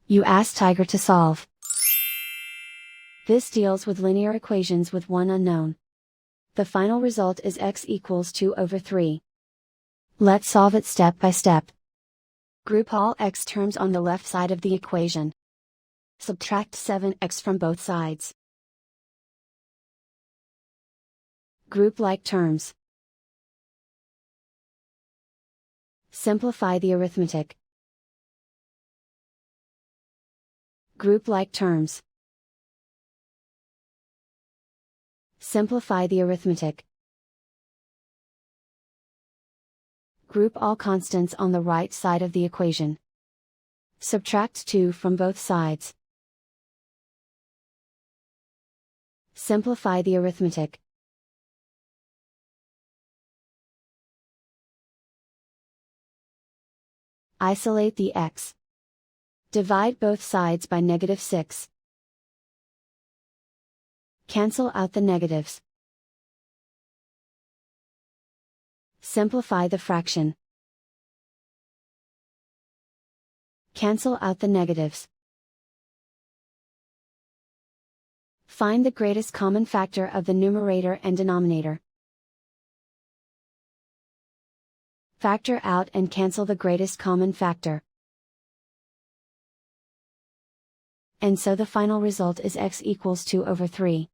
You ask Tiger to solve. This deals with linear equations with one unknown. The final result is x equals 2 over 3. Let's solve it step by step. Group all x terms on the left side of the equation. Subtract 7x from both sides. Group like terms. Simplify the arithmetic. Group like terms. Simplify the arithmetic. Group all constants on the right side of the equation. Subtract 2 from both sides. Simplify the arithmetic. Isolate the x. Divide both sides by -6. Cancel out the negatives. Simplify the fraction. Cancel out the negatives. Find the greatest common factor of the numerator and denominator. Factor out and cancel the greatest common factor. And so the final result is x equals 2 over 3.